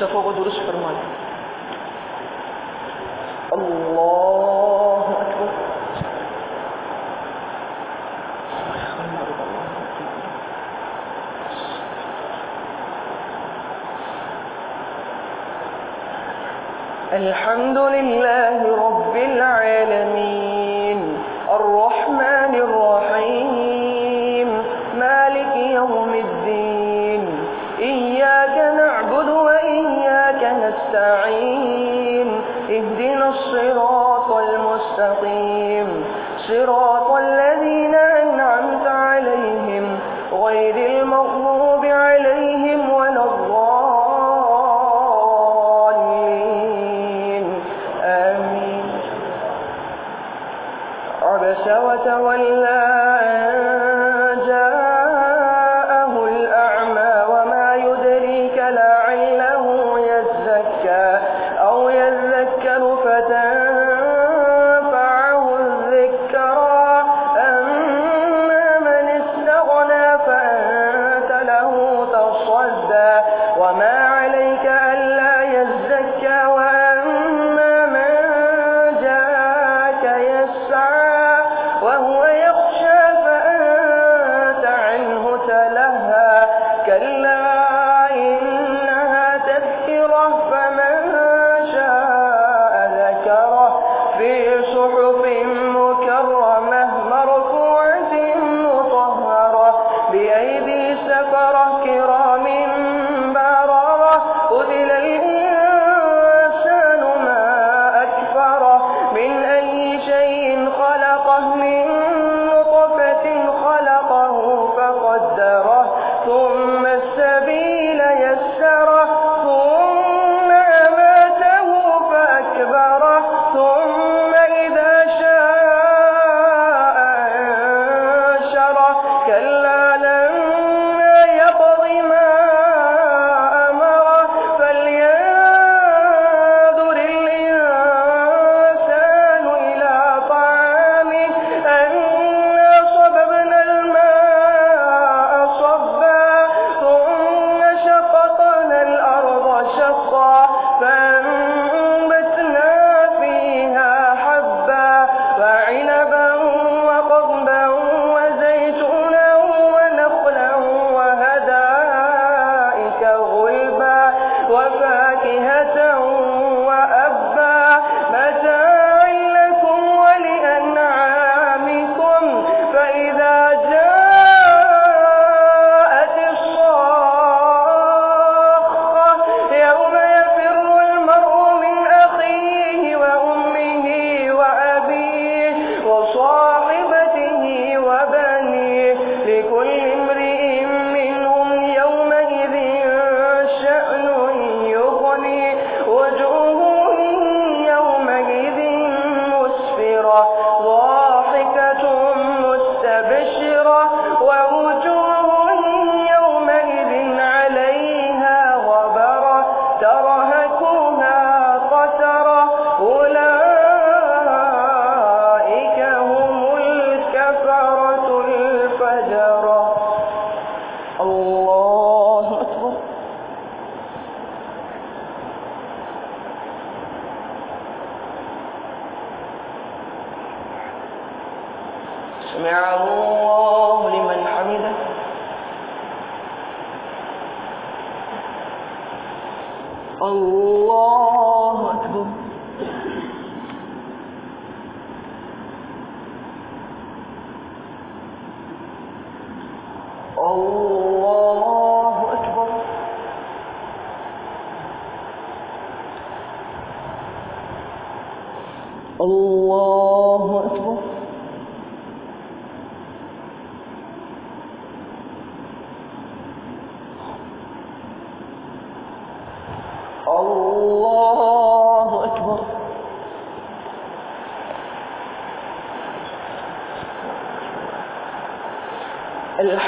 syafaqa terus firman. Allahu Akbar. Alhamdulillahi Rabbil Alamin Ar-Rahmanir Rahim Maliki Yawmiddin Iyyaka na'budu wa iyyaka nasta'in Ihdinas siratal mustaqim Siratal ladzina an'amta 'alaihim ghairil maghdubi 'alaihim waladdallin. Amin. Abasa wa tawalla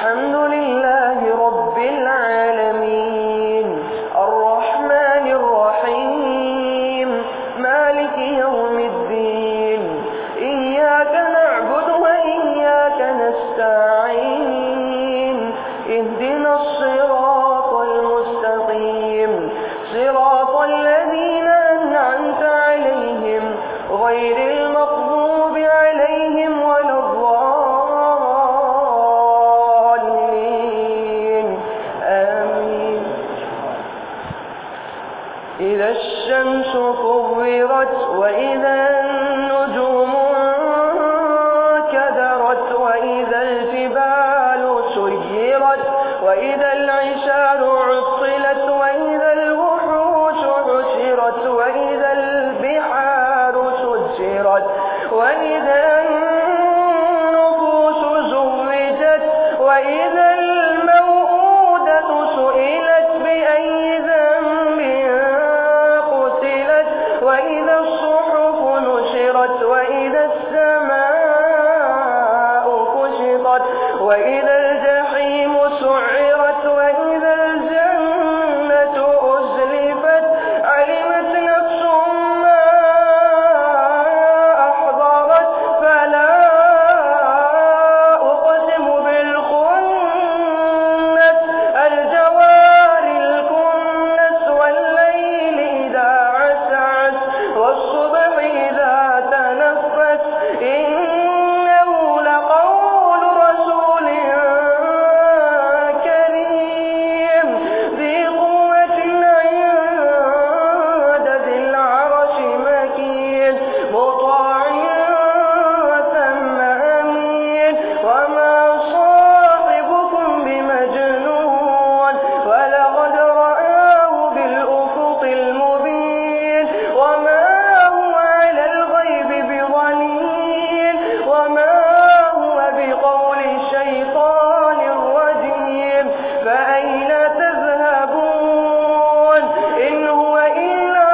Alhamdulillahi Rabbil Alamin Ar-Rahmanir Rahim Maliki Yawmiddin Iyyaka na'budu wa iyyaka nasta'in Ihdinas siratal mustaqim Siratal إذا الشمس كورت وإذا النجوم انكدرت وإذا الجبال سيرت وإذا العشار عطلت وإذا الوحوش حشرت وإذا البحار سجرت وإذا النفوس زوجت وإذا الموءودة سئلت بأي ذنب قتلت وإذا الصحف نشرت وإذا السماء كشطت وإذا الجحيم سعرت وإذا الجنة أزلفت علمت نفس ما أحضرت فلا أقسم بالخنس الجوار الكنس والليل إذا عسعس والصبح إذا تنفس إنه لقول رسول كريم ذي قوة عند ذي العرش مكين مطاع ثم أمين وما صاحبكم بمجنون ولقد رآه بالأفق المبين وما هو على الغيب بضنين وما هو بقول الشيطان الرجيم فأين تذهبون إن هو إلا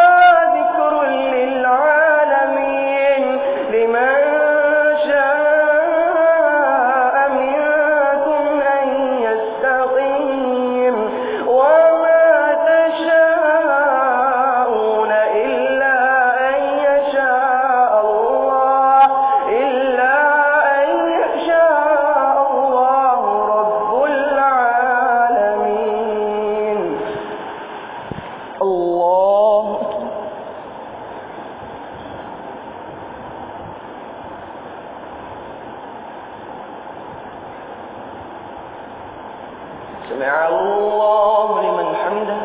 ذكر للعالمين لمن شاء منكم أن يستقيم وما تشاءون إلا أن يشاء الله رب العالمين. الله سمع الله لمن حمده.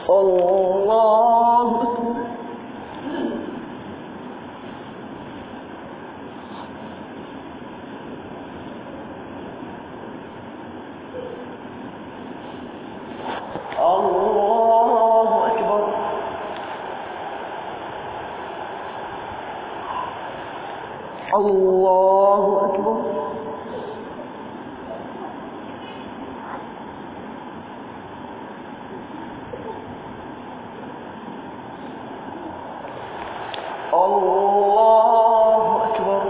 الله الله أكبر. الله أكبر. الله أكبر.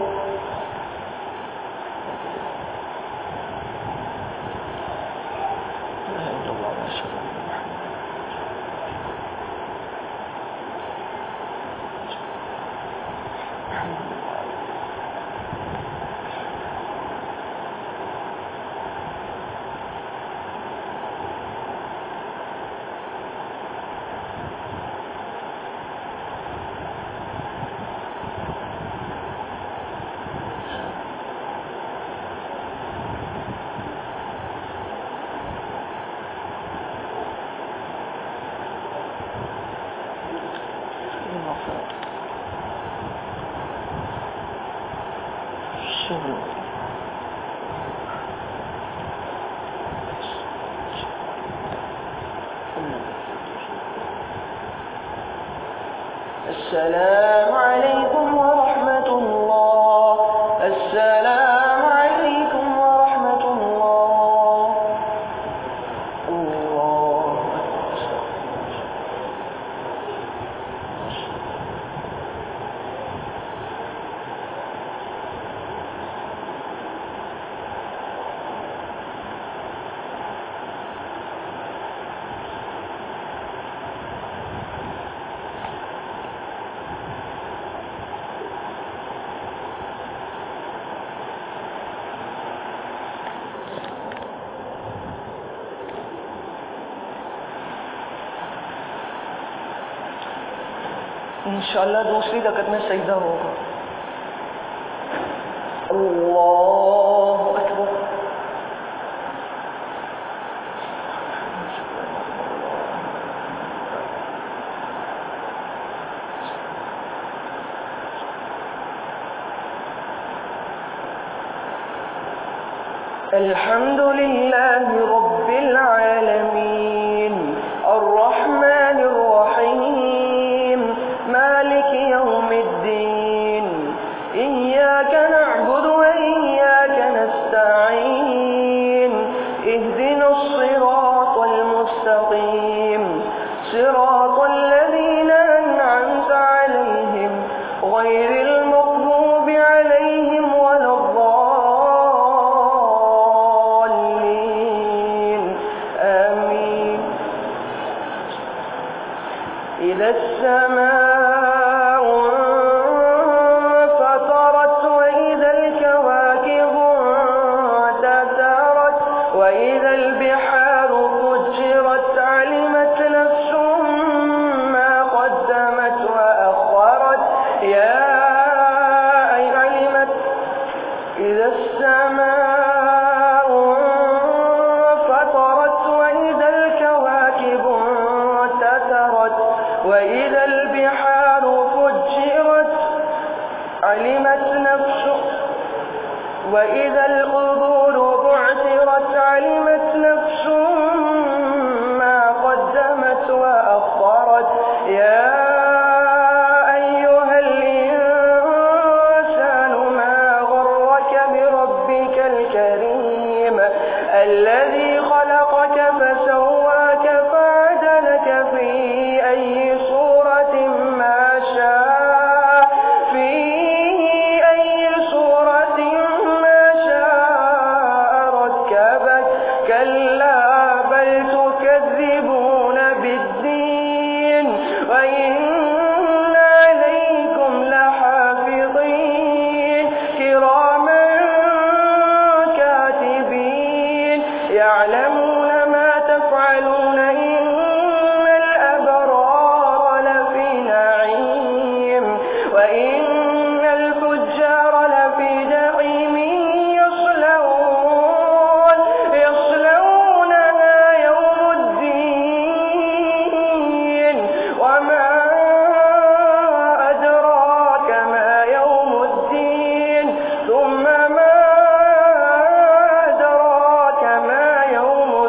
لا إله إلا الله وأشهد أن السلام عليكم ورحمة الله. السلام عليكم ورحمة الله. الله इंशाअल्लाह दूसरी रकत में सजदा होगा। अल्लाहु अकबर। الحمد لله رب العالمين الرحمن الرحيم مالك يوم الدين إياك نعبد وإياك نستعين اهدنا الصراط المستقيم صراط الذين أنعمت عليهم غير المغضوب عليهم ولا الضالين آمين. إذا السماء انفطرت وإذا الكواكب انتثرت وإذا البحار فجرت علمت نفس ما قدمت وأخرت إذا السماء انفطرت وإذا الكواكب انتثرت وإذا البحار فجرت علمت نفس وإذا القبور بعثرت علمت نفس ما قدمت وأخرت يا أيها الإنسان ما غرك بربك الكريم الذي خلقك فسواك فعدلك في أي صورة ما شاء ركبك كلا بل تكذبون بالدين وإن عليكم لحافظين كراما كاتبين يعلمون ما تفعلون إن الأبرار لفي نعيم وإن الفجار لفي جحيم يصلونها يوم الدين وما أدراك ما يوم الدين ثم ما أدراك ما يوم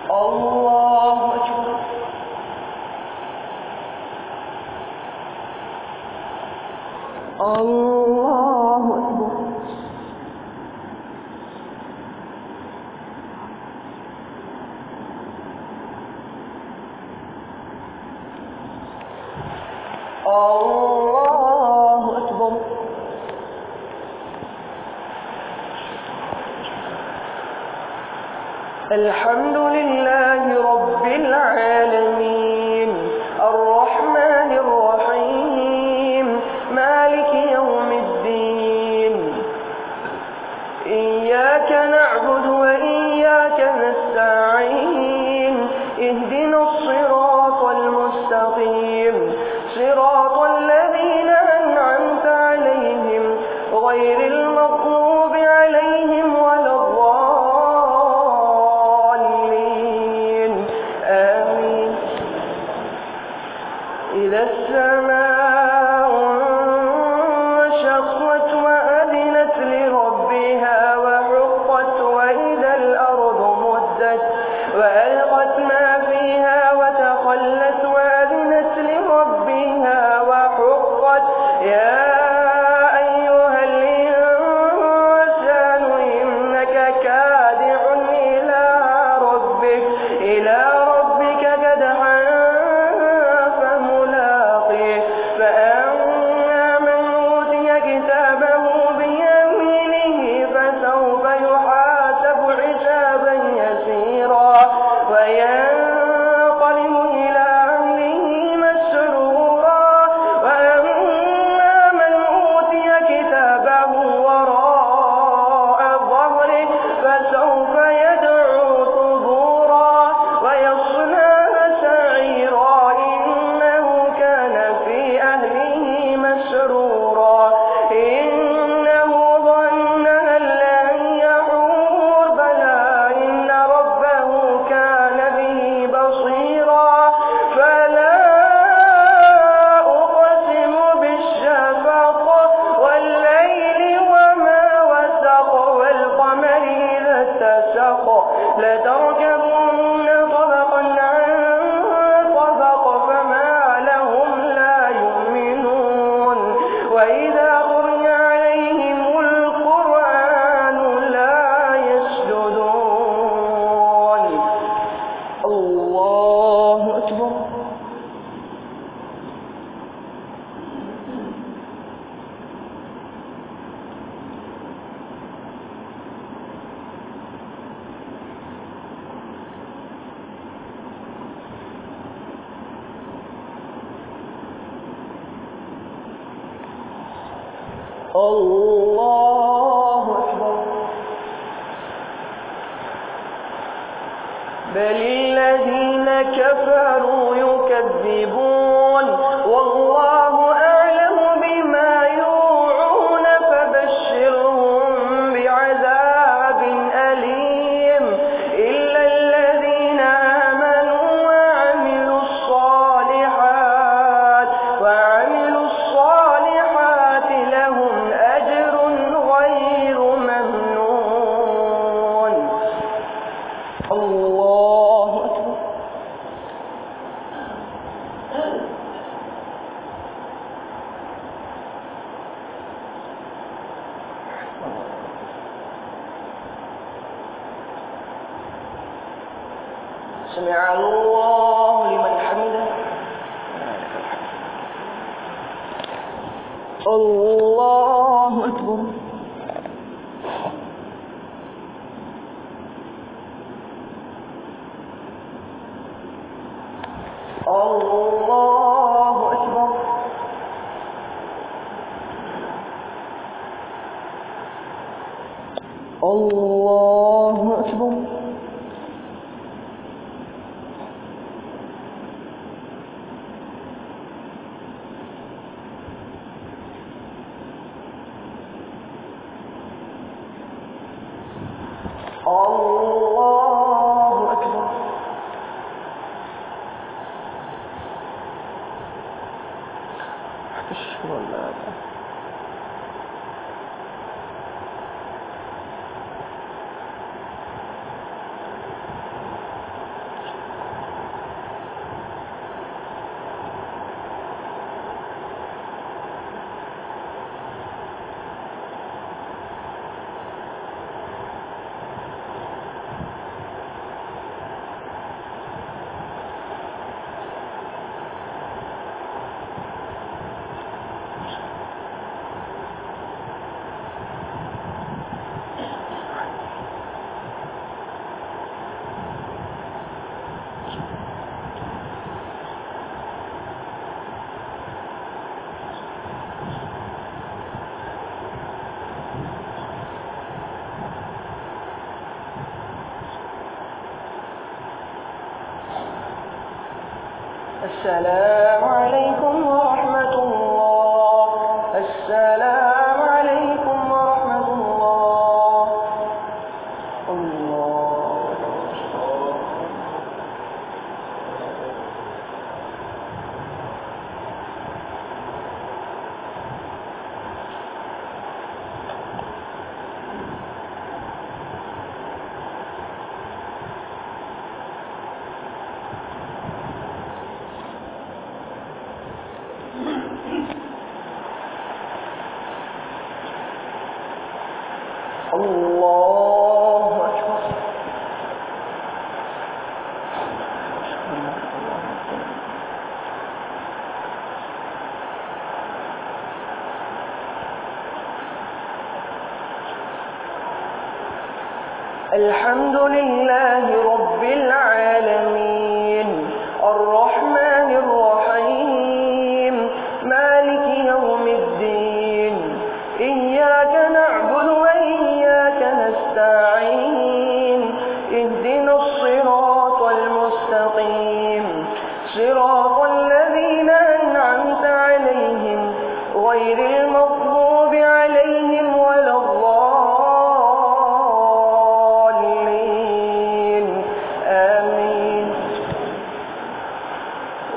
الله أكبر. الله أكبر. الله أكبر. الحمد لله رب العالمين الرحمن الرحيم مالك يوم الدين إياك نعبد وإياك نستعين اهدنا الصراط المستقيم صراط الذين أنعمت عليهم غير المغضوب عليهم ولا الضالين آمين. إذا السماء انشقت وأذنت لربها وحقت وإذا الأرض مدت وألقت ما فيها وتخلت وأذنت لربها وحقت يا أيها الإنسان إنك كادح إلى ربك كدحا فملاقيه فأما من أوتي كتابه بيمينه فسوف يحاسب حسابا يسيرا وينقلب إلى أهله مسرورا وأما من أوتي كتابه وراء ظهره فسوف يدعو ثبورا ويصلى سعيرا إنه كان في أهله مسرورا إنه ظن أن لن يحور بلى إن ربه كان به بصيرا فلا أقسم بالشفق والليل وما وسق والقمر إذا اتسق لتركبن طبقا عن طبق فما لهم لا يؤمنون وإذا قرئ عليهم القرآن لا يسجدون. الله أكبر. الله أكبر. بل الذين كفروا يكذبون والله أعلم بما يوعون فبشرهم بعذاب أليم إلا الذين آمنوا وعملوا الصالحات لهم أجر غير ممنون. الله أكبر. سمع الله لمن حمده. الله أكبر. الله أكبر. الله أكبر. الله أكبر. أشهد أن لا إله السلام عليكم ورحمة الله. السلام عليكم ورحمة الله. الله أكبر. الله أكبر. الحمد لله رب العالمين الرحمن الرحيم مالك يوم الدين إياك نعبد وإياك نستعين اهدنا الصراط المستقيم صراط الذين أنعمت عليهم غير المغضوب عليهم ولا الضالين آمين.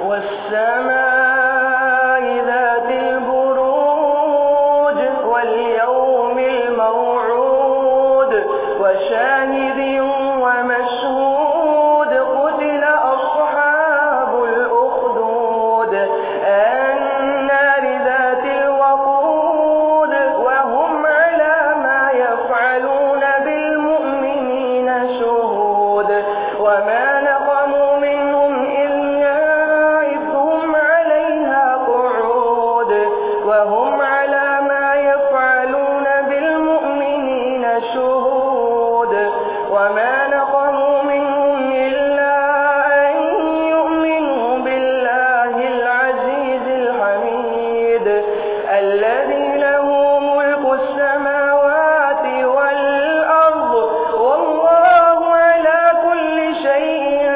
والسماء ذات البروج واليوم الموعود وشاهد ومشهود قتل أصحاب الأخدود النار ذات الوقود وهم على ما يفعلون بالمؤمنين شهود وما نقموا منهم إلا إذ هم عليها قعود وهم على ما يفعلون بالمؤمنين شهود وما نقموا منهم إلا أن يؤمنوا بالله العزيز الحميد الذي له ملك السماوات والأرض والله على كل شيء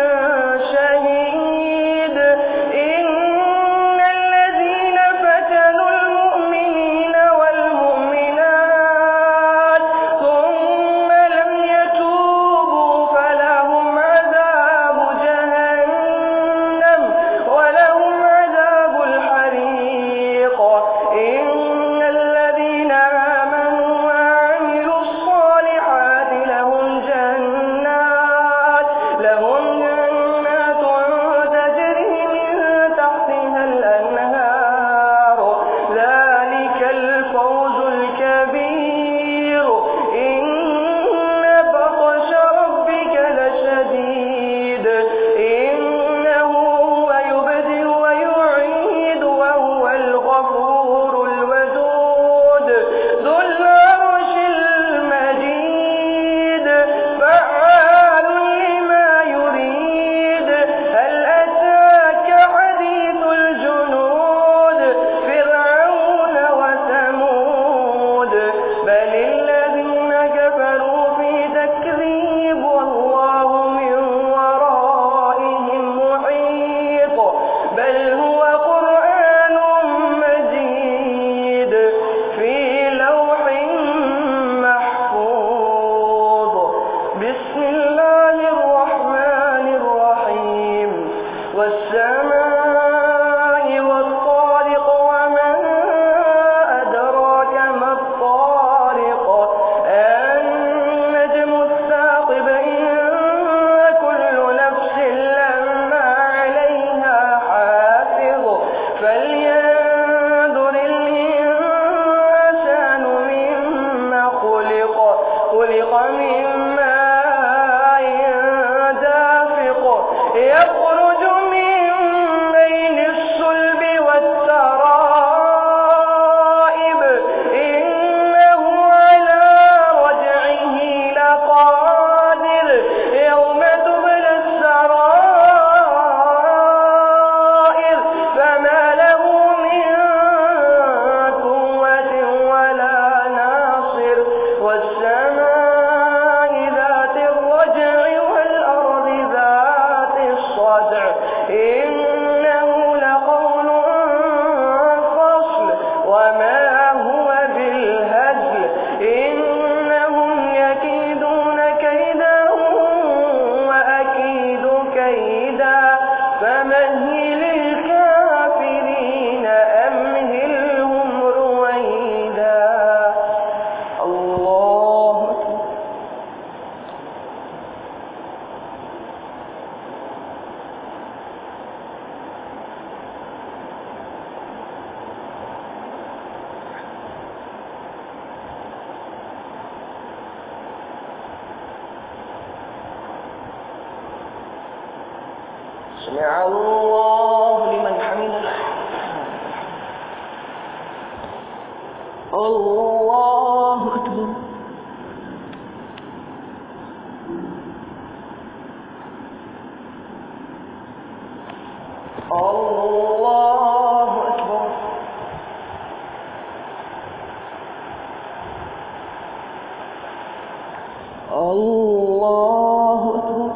سمع الله لمن حمده. الله أكبر. الله أكبر. الله أكبر.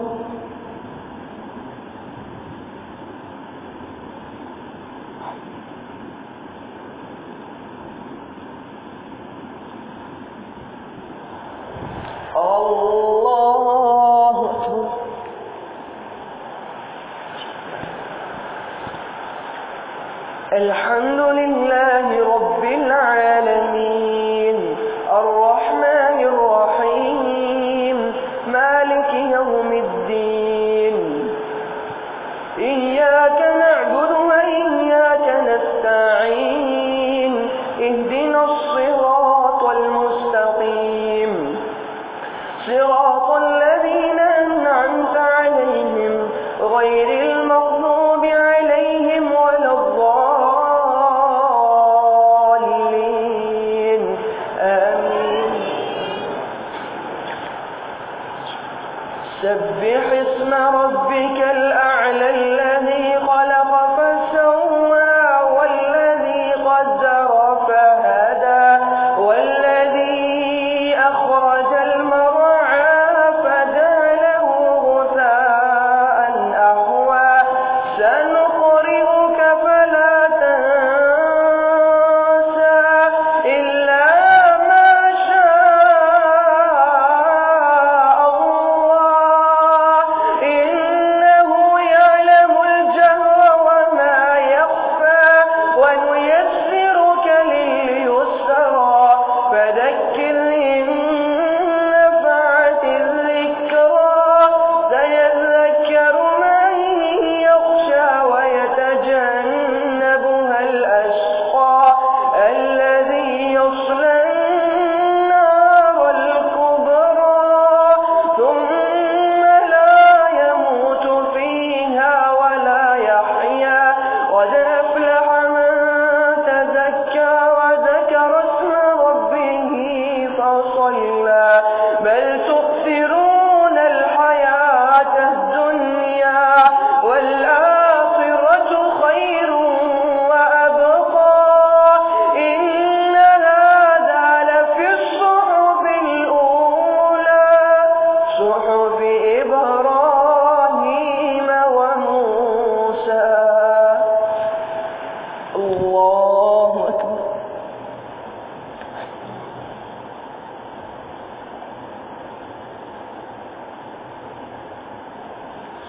الله أكبر. الحمد لله رب العالمين الرحمن الرحيم مالك يوم الدين إياك نعبد وإياك نستعين اهدنا الصراط المستقيم صراط الذين أنعمت عليهم غير المغضوب عليهم ولا الضالين آمين. سبح اسم ربك الأعلى الذي خلق فسوى والذي قدر فهدى والذي أخرج المرعى فجعله غثاء أحوى سنقرئك فلا تنسى إلا ما شاء الله إنه يعلم الجهر وما يخفى ونيسرك لليسرى فذكر إن نفعت الذكرى سيذكر من يخشى ويتجنبها الأشقى الذي يصلى النار الكبرى ثم لا يموت فيها ولا يحيا قد أفلح من تزكى وذكر اسم ربه فصلى بل تؤثرون الحياة الدنيا والآخرة خير وأبقى إن هذا لفي الصحف الأولى صحف إبراهيم وموسى. الله أكبر.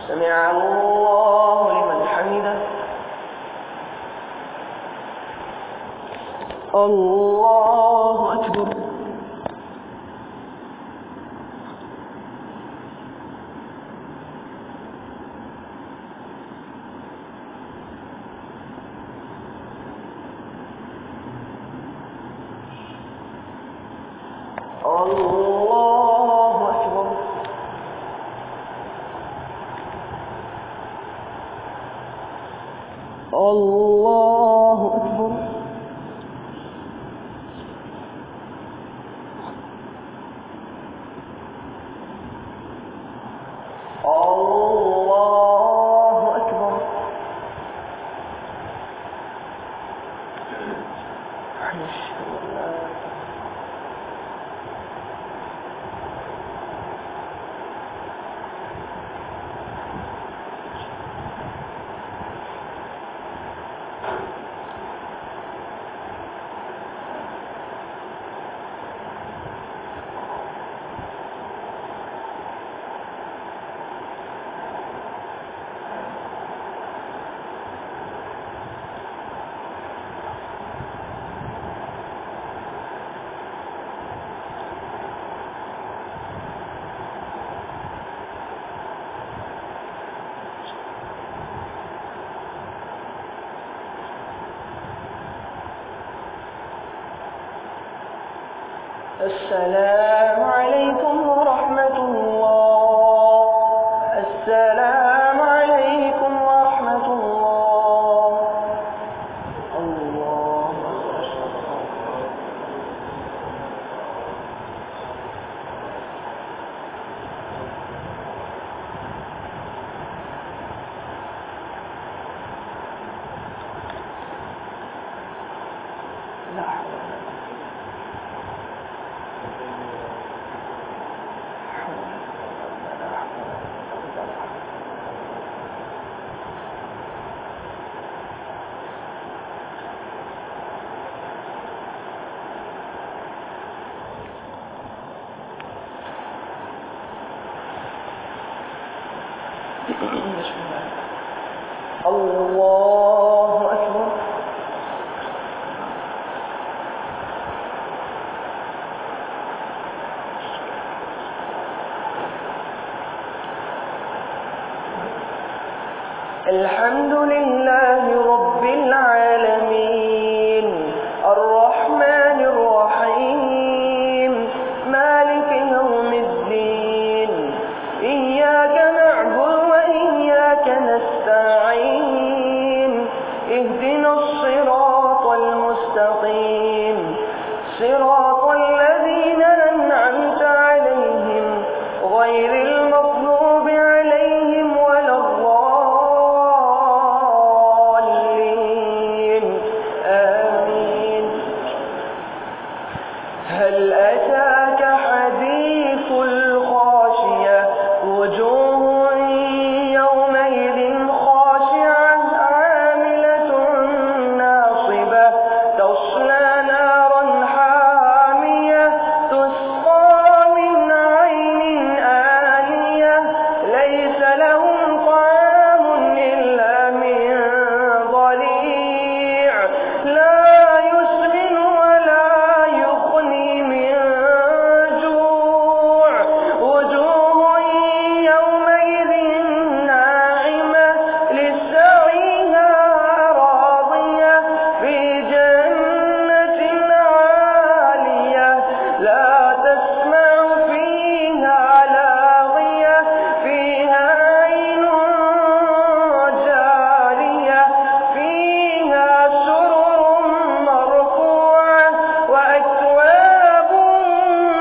سمع الله لمن حمده. الله أكبر. الله أكبر. الله أكبر. الله أكبر. السلام عليكم ورحمة الله. السلام عليكم ورحمة الله. الله أكبر. الحمد لله رب العالمين الرحمن الرحيم مالك يوم الدين إياك نعبد وإياك نستعين اهدنا الصراط المستقيم صراط الذين أنعمت عليهم غير المغضوب عليهم ولا الضالين آمين. هل أتاك حديث الغاشية وجوه يومئذ خاشعة عاملة ناصبة تصلى نارا حامية تسقى من عين آنية ليس لهم طعام إلا من ضريع لا يسمن ولا يغني من جوع وجوه يومئذ ناعمة لسعيها راضية في جنة عالية لا تسمع فيها لاغية فيها عين جارية فيها سرر مرفوعة وأكواب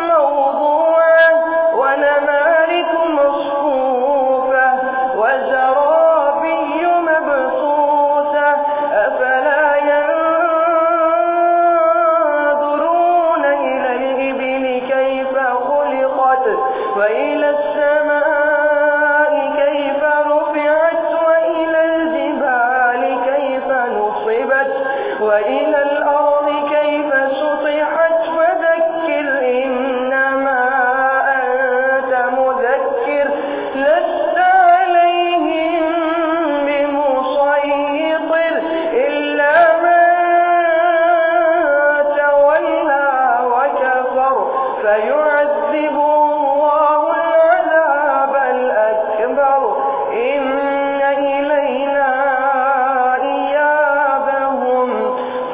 موضوعة ونمارق مصفوفة وزرابي مبثوثة أفلا ينظرون إلى الإبل كيف خلقت وإلى السماء كيف رفعت وإلى الجبال كيف نصبت وإلى الأرض كيف سطحت فذكر إنما أنت مذكر لست عليهم بمسيطر إلا من تولى وكفر فيعذبه الله العذاب الأكبر إن إلينا إيابهم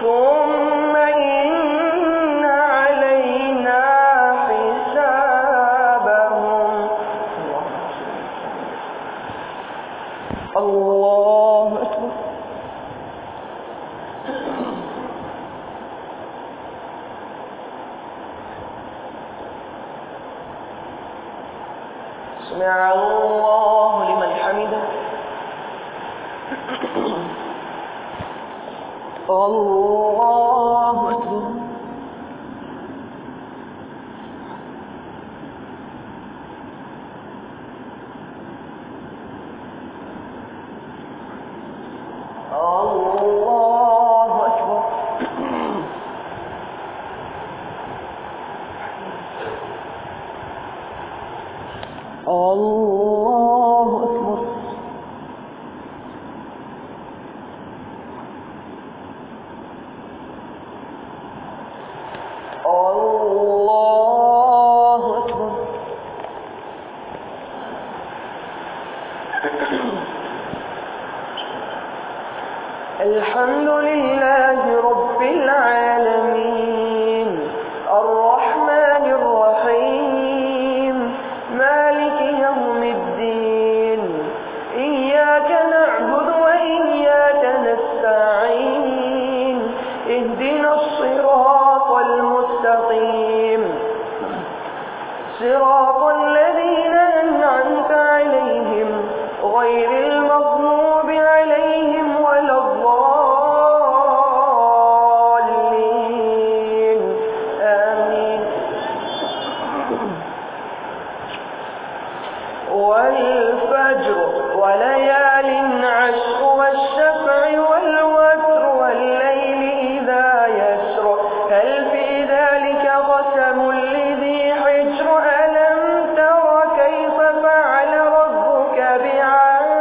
ثم إن علينا حسابهم. الله أكبر. سمع الله لمن حمده. الله أكبر. الله أكبر. الله أكبر. الله أكبر. الحمد لله رب العالمين الرحمن الرحيم مالك يوم الدين إياك نعبد وإياك نستعين اهدنا الصراط المستقيم صراط الذين أنعمت عليهم غير المغضوب عليهم ولا الضالين آمين. والفجر وليال عشر والشفع والوتر والليل إذا يسر هل في ذلك قسم لذي حجر ألم تر كيف فعل ربك بعاد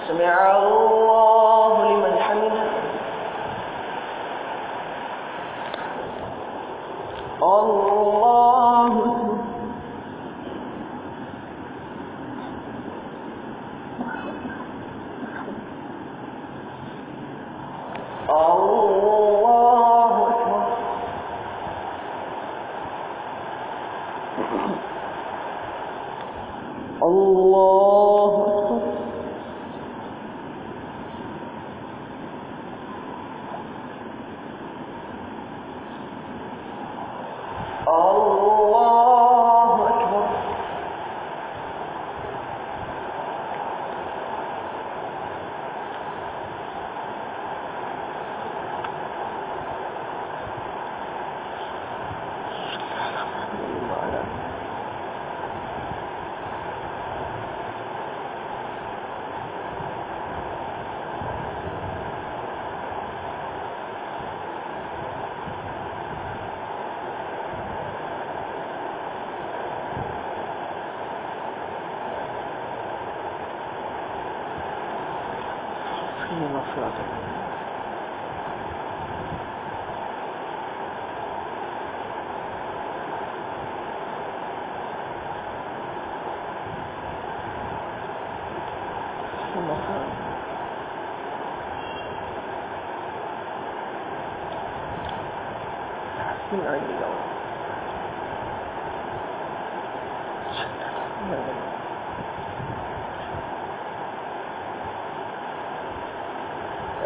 سمع الله لمن حمده. الله أكبر. الله أكبر. الله أكبر. الله أكبر.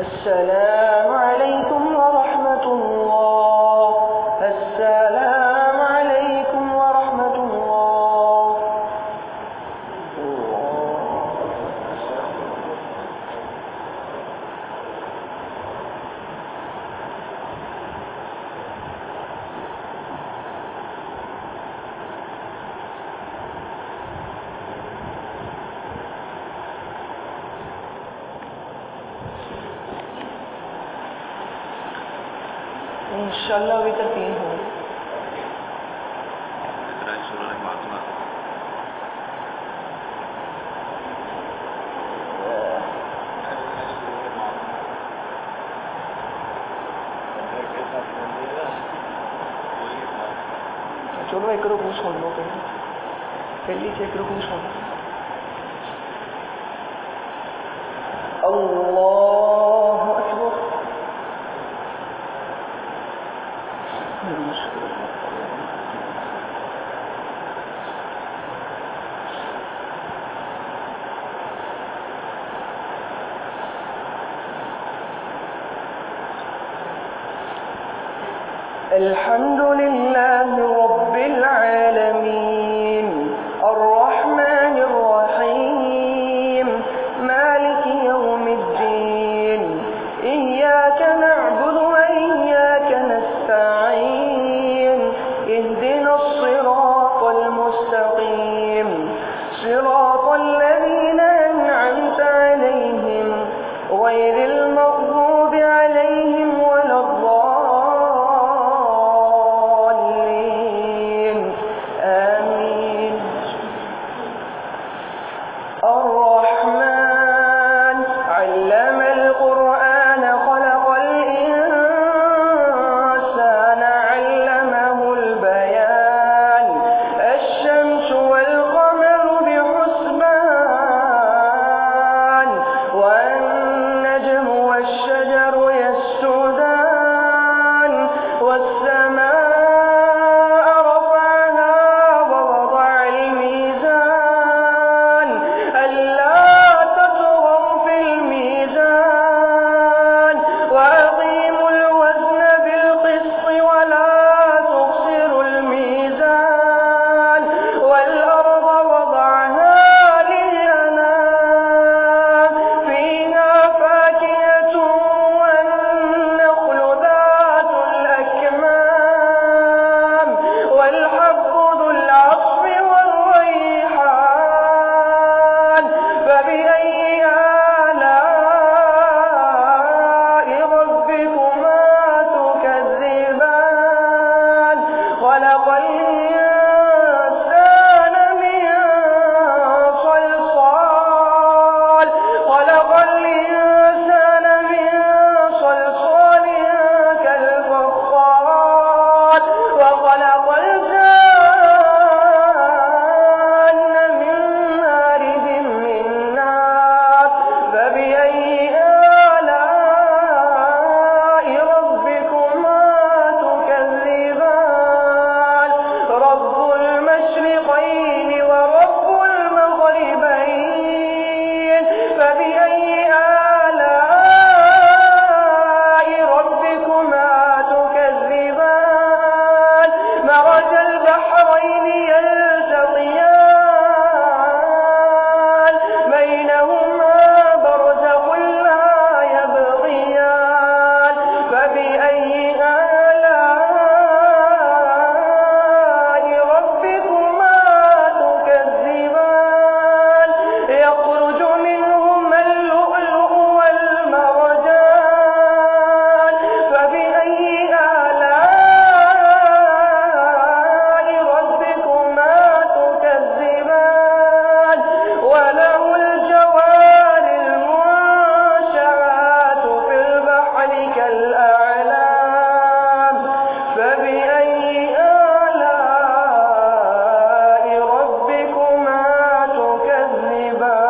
السلام عليكم ورحمة الله. السلام عليكم ورحمة الله. इंशाअल्लाह अभी तक 3 होंगे. चलो एक रुकू सुन लो पहली से एक रुकू सुन. अल्लाह अकबर. الحمد لله رب العالمين الرحمن الرحيم مالك يوم الدين إياك نعبد وإياك نستعين اهدنا الصراط المستقيم صراط الذين أنعمت عليهم غير المغضوب عليهم ولا الضالين. آمين. الرحمن علم القرآن خلق الإنسان علمه البيان الشمس والقمر بحسبان والنجم والشجر يسجدان والسماء رفعها ووضع الميزان ألا تطغوا في الميزان وأقيموا الوزن بالقسط ولا تخسروا الميزان والأرض وضعها للأنام فيها فاكهة والنخل ذات الأكمام والحب ذو العصف والريحان فبأي آلاء ربكما تكذبان خلق الإنسان من صلصال خلق وخلق الجان من مارج من نار فبأي آلاء ربكما تكذبان رب المشرقين ورب المغربين فبأي آلاء ربكما تكذبان مرج البحرين يلتقيان بينهما برزخ لا يبغيان فبأي آلاء ربكما تكذبان يخرج منهما اللؤلؤ والمرجان فبأي آلاء ربكما تكذبان وله الجوار المنشآت في البحر كالأعلام فبأي آلاء ربكما تكذبان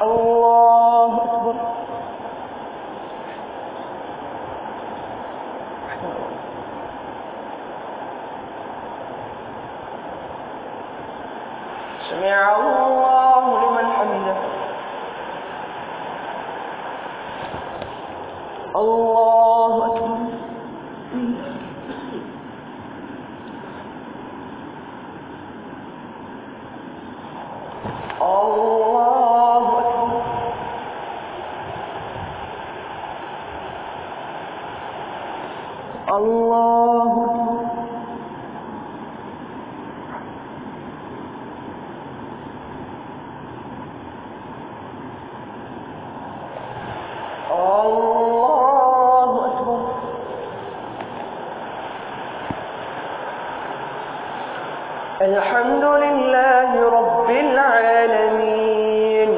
الله أكبر سمع الله لمن حمده الله أكبر الله أكبر الله أكبر الله أكبر الحمد لله رب العالمين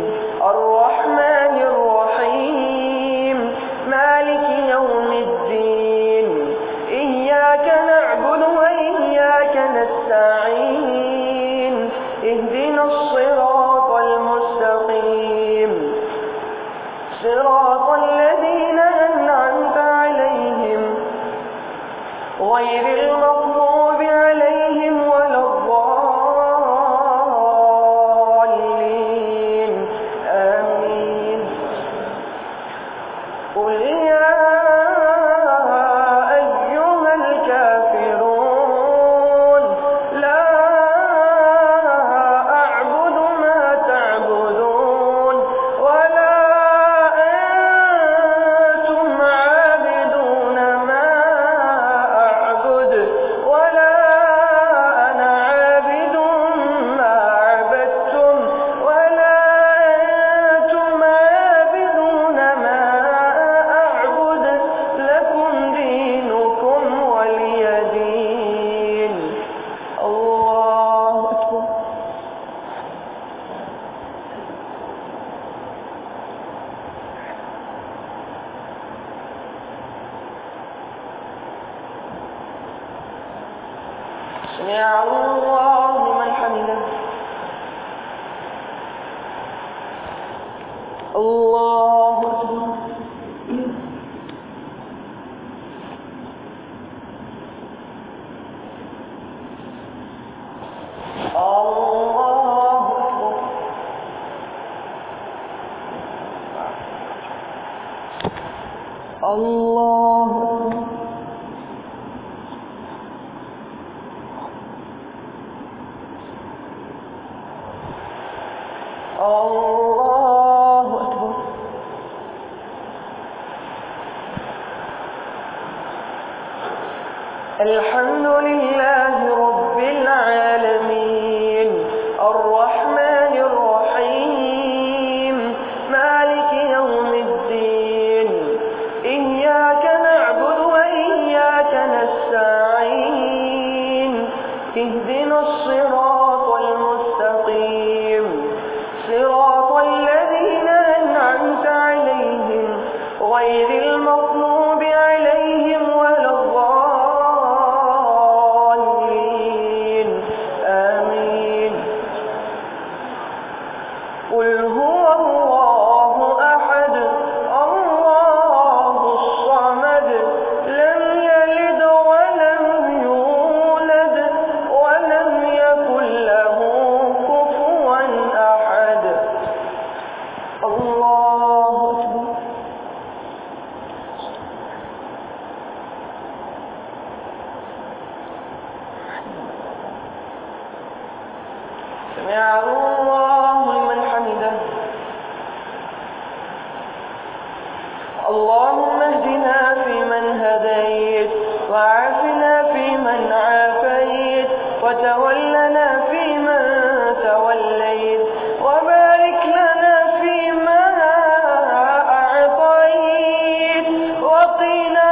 الرحمن الرحيم مالك يوم الدين إياك نعبد وإياك نستعين اهدنا الصراط المستقيم صراط الذين أنعمت عليهم غير المغضوب عليهم ولا الضالين آمين قل يا أيها الكافرون لا أعبد ما تعبدون ولا أنتم عابدون ما أعبد ولا أنا عابد ما عبدتم ولا أنتم عابدون ما أعبد لكم دينكم ولي دين الله أكبر سمع الله لمن حمده الله أكبر الله أكبر الله أكبر الله أكبر الحمد لله رب العالمين الرحمن الرحيم مالك يوم الدين إياك نعبد وإياك نستعين اهدنا الصراط المستقيم صراط الذين أنعمت عليهم غير المغضوب عليهم ولا الضالين سمع الله لمن حمده. اللهم اهدنا فيمن هديت، وعافنا فيمن عافيت، وتولنا فيمن توليت، وبارك لنا فيما أعطيت، وقنا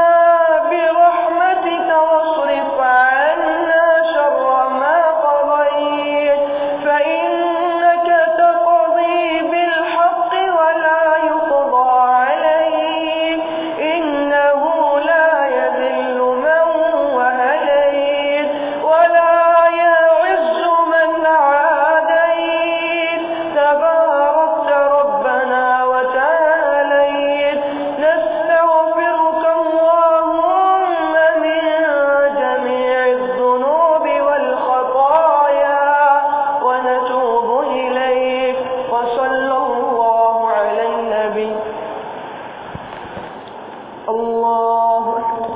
برحمتك واصرف عنا شر ما قضيت، فإنك تقضي بالحق ولا يقضى عليك، إنه لا يذل من وهديت ولا يعز من عاديت، تباركت ربنا وتعاليت. نستغفرك اللهم من جميع الذنوب والخطايا ونتوب إليك. وصلى الله على النبي. الله أكبر.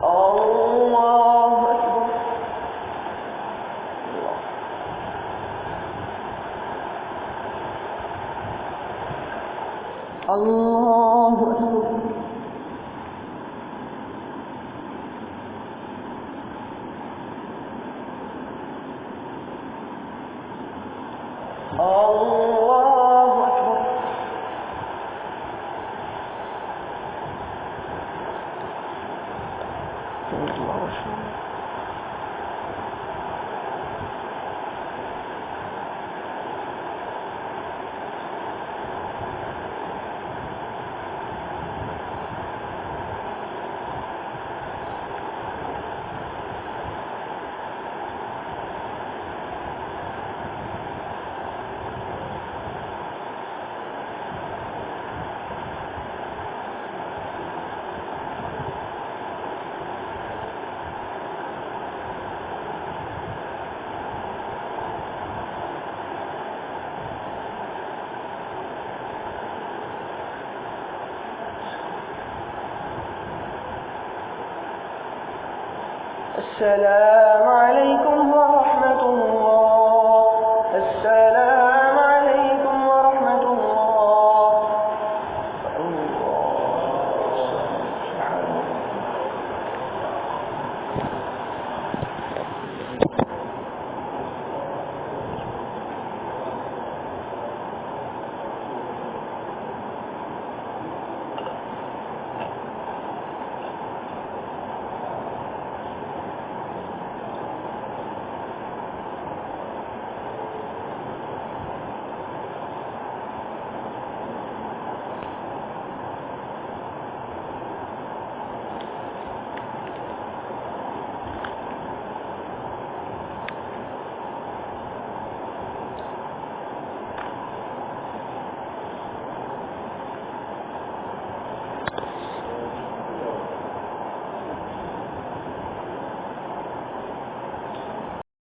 الله أكبر. الله أكبر. الله أكبر. السلام